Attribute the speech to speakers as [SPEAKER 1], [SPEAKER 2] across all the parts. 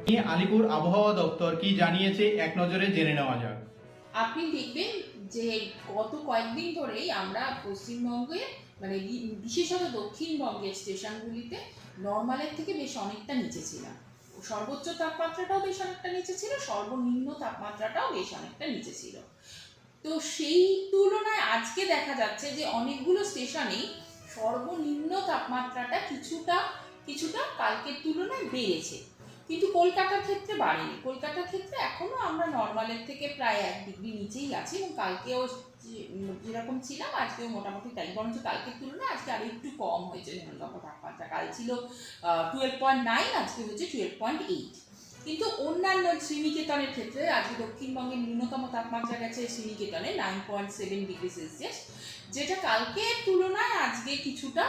[SPEAKER 1] আলিপুর আবহাওয়া দপ্তর কি জানিয়েছে এক নজরে জেনে নেওয়া যাক।
[SPEAKER 2] আপনি দেখবেন যে গত কয়েকদিন ধরেই আমরা পশ্চিমবঙ্গে মানে বিশেষত দক্ষিণবঙ্গের স্টেশনগুলিতে নর্মালের থেকে বেশ অনেকটা নিচে ছিলাম। সর্বোচ্চ তাপমাত্রাটাও বেশ অনেকটা নিচে ছিল, সর্বনিম্ন তাপমাত্রাটাও বেশ অনেকটা নিচে ছিল। তো সেই তুলনায় আজকে দেখা যাচ্ছে যে অনেকগুলো স্টেশনেই সর্বনিম্ন তাপমাত্রাটা কিছুটা কালকের তুলনায় বেড়েছে, কিন্তু কলকাতার ক্ষেত্রে বাড়েনি। কলকাতার ক্ষেত্রে এখনো আমরা নর্মালের থেকে প্রায় 1 ডিগ্রি নিচেই আছি, এবং কালকেও যেরকম ছিলাম আজকেও মোটামুটি তাই, বরঞ্চ কালকের তুলনায় আজকে আরো একটু কম হয়েছে ন্যূনতম তাপমাত্রা। কাল ছিল 12.9, আজকে হচ্ছে 12.8। কিন্তু অন্যান্য শ্রীনিকেতনের ক্ষেত্রে আজকে দক্ষিণবঙ্গের ন্যূনতম তাপমাত্রা গেছে শ্রীনিকেতনে 9.7 ডিগ্রি সেলসিয়াস, যেটা কালকের তুলনায় আজকে কিছুটা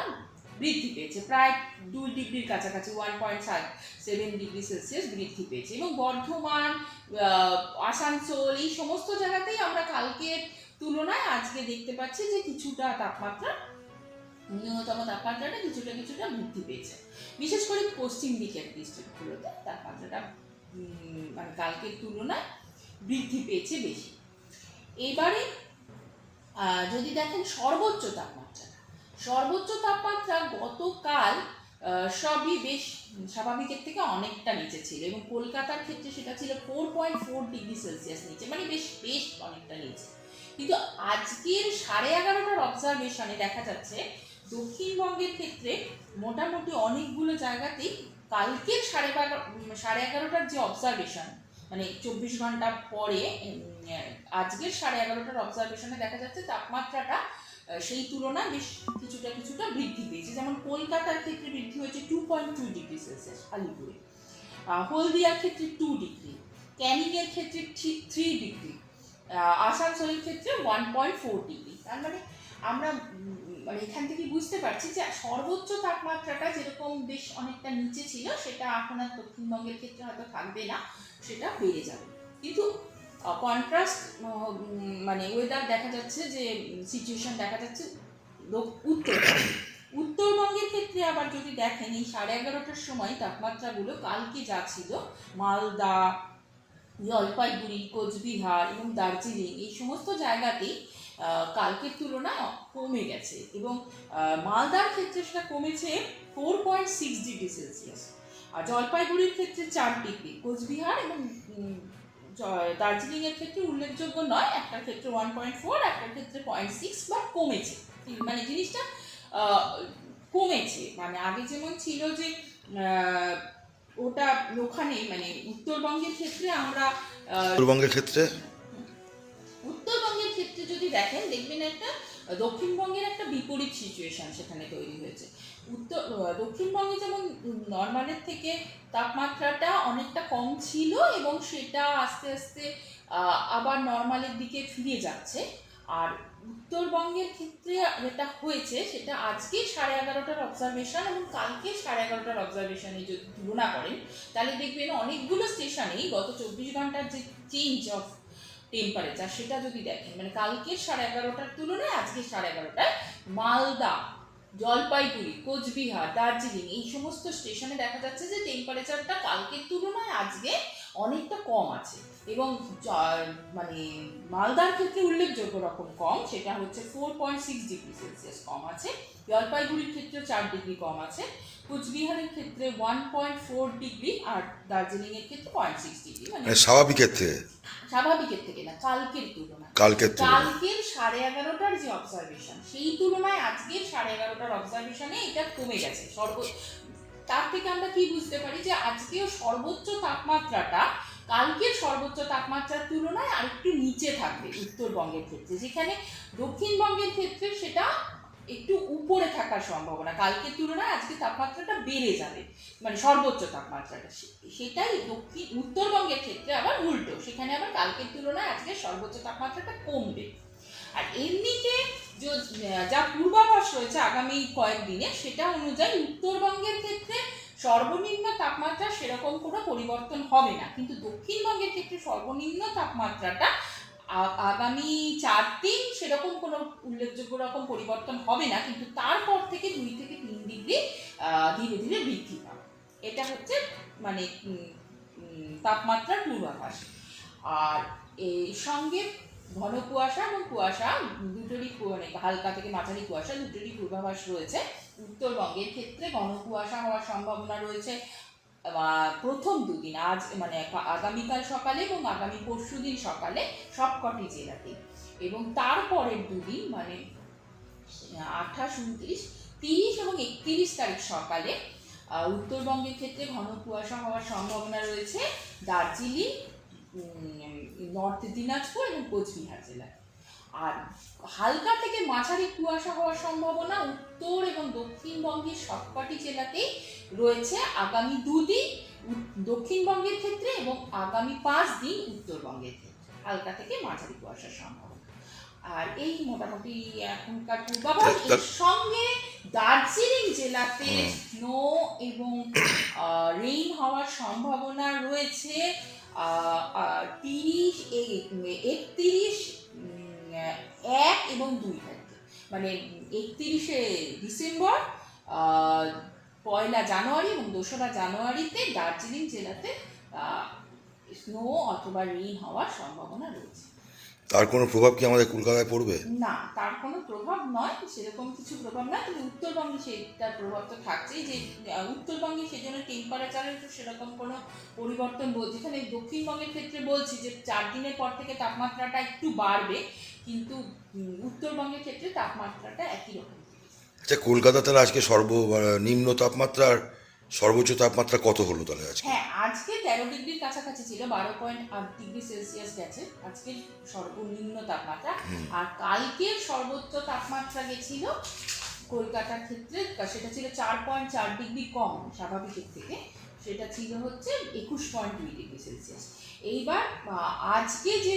[SPEAKER 2] বৃদ্ধি পেয়েছে, প্রায় 2 ডিগ্রির কাছাকাছি 1.7 ডিগ্রি সেলসিয়াস বৃদ্ধি পেয়েছে। এবং বর্ধমান, আসানসোল এই সমস্ত জায়গাতেই আমরা কালকের তুলনায় আজকে দেখতে পাচ্ছি যে কিছুটা তাপমাত্রা, ন্যূনতম তাপমাত্রাটা কিছুটা বৃদ্ধি পেয়েছে। বিশেষ করে পশ্চিম দিকের ডিস্ট্রিক্টগুলোতে তাপমাত্রাটা মানে কালকের তুলনায় বৃদ্ধি পেয়েছে বেশি। এবারে যদি দেখেন সর্বোচ্চ তাপমাত্রা গতকাল সবই বেশ স্বাভাবিকের থেকে অনেকটা নিচে ছিল, এবং কলকাতার ক্ষেত্রে সেটা ছিল 4.4 ডিগ্রি সেলসিয়াস নিচে, মানে বেশ অনেকটা নিচে। কিন্তু আজকের 11:30টার অবজারভেশনে দেখা যাচ্ছে দক্ষিণবঙ্গের ক্ষেত্রে মোটামুটি অনেকগুলো জায়গাতেই কালকের 11:30টার যে অবজারভেশন, মানে 24 ঘন্টা পরে আজকের 11:30টার অবজারভেশনে দেখা যাচ্ছে তাপমাত্রাটা সেই তুলনায় বেশ কিছুটা বৃদ্ধি পেয়েছে। যেমন কলকাতার ক্ষেত্রে বৃদ্ধি হয়েছে 2.2 ডিগ্রি সেলসিয়াস আলিপুরে, হলদিয়ার ক্ষেত্রে 2 ডিগ্রি, ক্যানিংয়ের ক্ষেত্রে 3 ডিগ্রি, আসানসোলের ক্ষেত্রে 1.4 ডিগ্রি। তার মানে আমরা মানে এখান থেকে বুঝতে পারছি যে সর্বোচ্চ তাপমাত্রাটা যেরকম বেশ অনেকটা নিচে ছিল, সেটা এখন আর দক্ষিণবঙ্গের ক্ষেত্রে হয়তো থাকবে না, সেটা বেড়ে যাবে। কিন্তু কন্ট্রাস্ট মানে ওয়েদার দেখা যাচ্ছে, যে সিচুয়েশন দেখা যাচ্ছে উত্তরবঙ্গের ক্ষেত্রে আবার যদি দেখেন এই 11:30টার সময় তাপমাত্রাগুলো কালকে যা ছিল মালদা, জলপাইগুড়ি, কোচবিহার এবং দার্জিলিং এই সমস্ত জায়গাতেই কালকের তুলনায় কমে গেছে, এবং মালদার ক্ষেত্রে সেটা কমেছে 4.6 ডিগ্রি সেলসিয়াস, আর জলপাইগুড়ির ক্ষেত্রে 4 ডিগ্রি, কোচবিহার এবং দার্জিলিংয়ের ক্ষেত্রে উল্লেখযোগ্য নয়, একটার ক্ষেত্রে 1.4, একটার ক্ষেত্রে 0.6, বা কমেছে। মানে জিনিসটা কমেছে, মানে আগে যেমন ছিল যে ওটা ওখানে মানে উত্তরবঙ্গের ক্ষেত্রে আমরা উত্তরবঙ্গের ক্ষেত্রে যদি দেখবেন একটা দক্ষিণবঙ্গের একটা বিপরীত সিচুয়েশন সেখানে তৈরি হয়েছে। দক্ষিণবঙ্গে যেমন নর্মালের থেকে তাপমাত্রাটা অনেকটা কম ছিল, এবং সেটা আস্তে আস্তে আবার নর্মালের দিকে ফিরে যাচ্ছে। আর উত্তরবঙ্গের ক্ষেত্রে যেটা হয়েছে সেটা আজকে 11:30টার অবজারভেশন এবং কালকে 11:30টার অবজারভেশনে যদি তুলনা করেন, তাহলে দেখবেন অনেকগুলো স্টেশনেই গত 24 ঘন্টার যে চেঞ্জ অফ টেম্পারেচার সেটা যদি দেখেন, মানে কালকে 11:30টার তুলনায় আজকে 11:30টায় মালদা, জলপাইগুড়ি, কোচবিহার, দার্জিলিং এই সমস্ত স্টেশনে দেখা যাচ্ছে যে টেম্পারেচারটা কালকের তুলনায় আজকে অনেকটা কম আছে। এবং মানে মালদার ক্ষেত্রে উল্লেখযোগ্য রকম কম, সেটা হচ্ছে 4.6 ডিগ্রি সেলসিয়াস কম আছে, জলপাইগুড়ির ক্ষেত্রে 4 ডিগ্রি কম আছে, কোচবিহারের ক্ষেত্রে 1.4 ডিগ্রি, আর দার্জিলিং এর ক্ষেত্রে 0.6 ডিগ্রি। মানে স্বাভাবিকের থেকে না, কালকের তুলনায়। কালকের 11:30টার যে অবজারভেশন সেই তুলনায় আজকের 11:30টার অবজারভেশনে এটা কমে গেছে। তার থেকে আমরা কি বুঝতে পারি যে আজকেও সর্বোচ্চ তাপমাত্রাটা কালকের সর্বোচ্চ তাপমাত্রার তুলনায় আরেকটু নিচে থাকবে উত্তরবঙ্গের ক্ষেত্রে, যেখানে দক্ষিণবঙ্গের ক্ষেত্রে সেটা একটু উপরে থাকার সম্ভাবনা, কালকের তুলনায় আজকে তাপমাত্রাটা বেড়ে যাবে, মানে সর্বোচ্চ তাপমাত্রাটা। সেটাই উত্তরবঙ্গের ক্ষেত্রে আবার উল্টো, সেখানে আবার কালকের তুলনায় আজকে সর্বোচ্চ তাপমাত্রাটা কমবে। আর এমনিতে যা পূর্বাভাস রয়েছে আগামী কয়েকদিনে, সেটা অনুযায়ী উত্তরবঙ্গের ক্ষেত্রে সর্বনিম্ন তাপমাত্রা সেরকম কোনো পরিবর্তন হবে না, কিন্তু দক্ষিণবঙ্গের ক্ষেত্রে সর্বনিম্ন তাপমাত্রাটা আগামী 4 দিন সেরকম কোনো উল্লেখযোগ্য রকম পরিবর্তন হবে না, কিন্তু তারপর থেকে 2 থেকে 3 ডিগ্রি ধীরে ধীরে বৃদ্ধি পাবে। এটা হচ্ছে মানে তাপমাত্রার পূর্বাভাস। আর এর সঙ্গে ঘন কুয়াশা এবং কুয়াশা দুটোরই মানে হালকা থেকে মাঝারি কুয়াশা দুটোরই পূর্বাভাস রয়েছে। উত্তরবঙ্গের ক্ষেত্রে ঘন কুয়াশা হওয়ার সম্ভাবনা রয়েছে প্রথম দুদিন, আজ মানে আগামীকাল সকালে এবং আগামী পরশুদিন সকালে সবকটি জেলাতে, এবং তারপরের দুদিন মানে 28, 29, 30 এবং 31 তারিখ সকালে উত্তরবঙ্গের ক্ষেত্রে ঘন কুয়াশা হওয়ার সম্ভাবনা রয়েছে দার্জিলিং, নর্থ দিনাজপুর এবং কোচবিহার জেলায়। আর হালকা থেকে মাঝারি কুয়াশা হওয়ার সম্ভাবনা উত্তর এবং দক্ষিণবঙ্গের সবকটি জেলাতেই রয়েছে আগামী দুদিন দক্ষিণবঙ্গের ক্ষেত্রে এবং আগামী 5 দিন উত্তরবঙ্গের ক্ষেত্রে হালকা থেকে মাঝারি কুয়াশার সম্ভাবনা। আর এই মোটামুটি এখনকার পূর্বাভাস। এর সঙ্গে দার্জিলিং জেলাতে স্নো এবং রেইন হওয়ার সম্ভাবনা রয়েছে 30, 31, 1 এবং 2 তারিখে, মানে 31শে ডিসেম্বর, 1 জানুয়ারি এবং 2রা জানুয়ারিতে দার্জিলিং জেলাতে স্নো অথবা রেইন হওয়ার সম্ভাবনা রয়েছে।
[SPEAKER 3] তার কোনো প্রভাব কি আমাদের কলকাতায় পড়বে?
[SPEAKER 2] না, তার কোনো প্রভাব নয়, সেরকম কিছু প্রভাব নয়, কিন্তু উত্তরবঙ্গে সেটার প্রভাব তো থাকছেই। যে উত্তরবঙ্গে সেজন্য টেম্পারেচারের তো সেরকম কোনো পরিবর্তন যেখানে দক্ষিণবঙ্গের ক্ষেত্রে বলছি যে 4 দিনের পর থেকে তাপমাত্রাটা একটু বাড়বে, কিন্তু উত্তরবঙ্গের ক্ষেত্রে তাপমাত্রাটা একই রকম।
[SPEAKER 3] আচ্ছা, কলকাতা তাহলে আজকে নিম্ন তাপমাত্রার সর্বোচ্চ তাপমাত্রা কত হলো তাহলে আজকে?
[SPEAKER 2] হ্যাঁ, আজকে 13 ডিগ্রির কাছাকাছি ছিল, 12.8 ডিগ্রি সেলসিয়াস গেছে আজকে সর্বনিম্ন তাপমাত্রা। আর কালকের সর্বোচ্চ তাপমাত্রা গেছিল কলকাতার ক্ষেত্রে, সেটা ছিল 4.4 ডিগ্রি কম স্বাভাবিকের থেকে, সেটা ছিল হচ্ছে 21.2 ডিগ্রি সেলসিয়াস। এইবার আজকে যে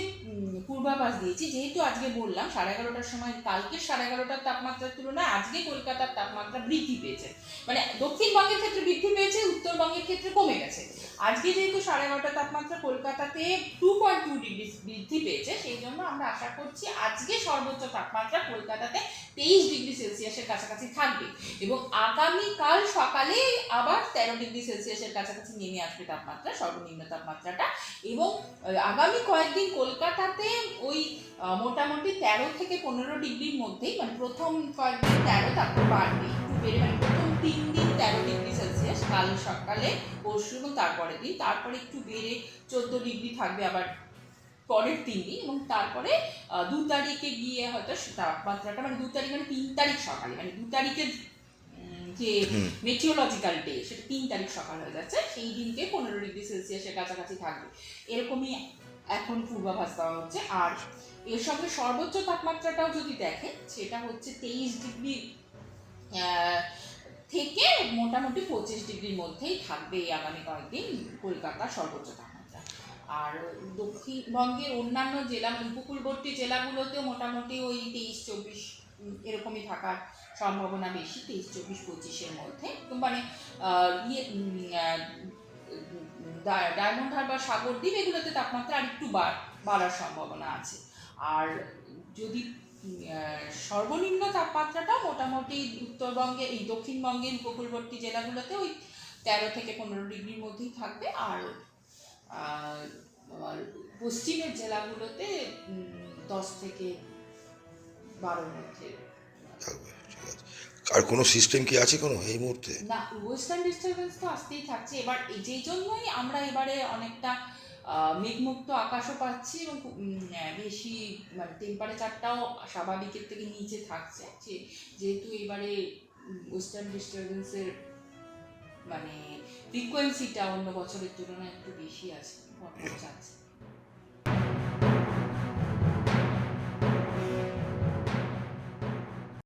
[SPEAKER 2] পূর্বাভাস দিয়েছি, যেহেতু আজকে বললাম 11:30টার সময় কালকে 11:30টার তাপমাত্রার তুলনায় আজকে কলকাতার তাপমাত্রা বৃদ্ধি পেয়েছে, মানে দক্ষিণবঙ্গের ক্ষেত্রে বৃদ্ধি পেয়েছে, উত্তরবঙ্গের ক্ষেত্রে কমে গেছে। আজকে যেহেতু 11:30টার তাপমাত্রা কলকাতাতে 2.2 ডিগ্রি বৃদ্ধি পেয়েছে, সেই জন্য আমরা আশা করছি আজকে সর্বোচ্চ তাপমাত্রা কলকাতাতে 23 ডিগ্রি সেলসিয়াসের কাছাকাছি থাকবে, এবং আগামীকাল সকালে আবার 13 ডিগ্রি সেলসিয়াসের কাছাকাছি নেমে আসবে তাপমাত্রা, সর্বনিম্ন তাপমাত্রাটা। এবং আগামী কয়েকদিন কলকাতাতে ওই মোটামুটি 13 থেকে 15 ডিগ্রির মধ্যেই, মানে প্রথম কয়েকদিন 13, তারপর বাড়বে একটু বেড়ে, মানে প্রথম 3 দিন 13 ডিগ্রি সেলসিয়াস, কাল সকালে, পরশু এবং তারপরের দিন, তারপরে একটু বেড়ে 14 ডিগ্রি থাকবে আবার পরের 3 দিন, এবং তারপরে 2 তারিখে গিয়ে হয়তো তাপমাত্রাটা, মানে 2 তারিখ মানে 3 তারিখ সকালে, মানে 2 তারিখের যে মেটিওলজিক্যাল ডে সেটা 3 তারিখ সকাল হয়ে যাচ্ছে, সেই দিনকে 15 ডিগ্রি সেলসিয়াসের কাছাকাছি থাকবে, এরকমই এখন পূর্বাভাস দেওয়া হচ্ছে। আর এর সঙ্গে সর্বোচ্চ তাপমাত্রাটাও যদি দেখেন, সেটা হচ্ছে 23 ডিগ্রি থেকে মোটামুটি 25 ডিগ্রির মধ্যেই থাকবে এই আগামী কয়েকদিন কলকাতার সর্বোচ্চ তাপমাত্রা। আর দক্ষিণবঙ্গের অন্যান্য জেলা, উপকূলবর্তী জেলাগুলোতেও মোটামুটি ওই 23-24 এরকমই থাকার সম্ভাবনা বেশি, 23-24-25-এর মধ্যে, মানে ডায়মন্ড হারবার, সাগরদ্বীপ, এগুলোতে তাপমাত্রা আর একটু বাড়ার সম্ভাবনা আছে। আর যদি সর্বনিম্ন তাপমাত্রাটা মোটামুটি উত্তরবঙ্গে, এই দক্ষিণবঙ্গের উপকূলবর্তী জেলাগুলোতে ওই 13 থেকে 15 ডিগ্রির মধ্যেই থাকবে, আর পশ্চিমের জেলাগুলোতে 10 থেকে 12-র মধ্যে
[SPEAKER 3] থাকবে। ঠিক আছে, আর কোনো সিস্টেম কি আছে কোনো এই মুহূর্তে?
[SPEAKER 2] না, ওয়েস্টার্ন ডিস্টারবেন্স তো আসতেই থাকছে। এবার যেই জন্যই আমরা এবারে অনেকটা মেঘমুক্ত আকাশও পাচ্ছি, এবং বেশি মানে টেম্পারেচারটাও স্বাভাবিকের থেকে নিচে থাকছে, যেহেতু এবারে ওয়েস্টার্ন ডিস্টারবেন্সের মানে ফ্রিকোয়েন্সিটা অন্য বছরের তুলনায় একটু বেশি আছে, যাচ্ছে।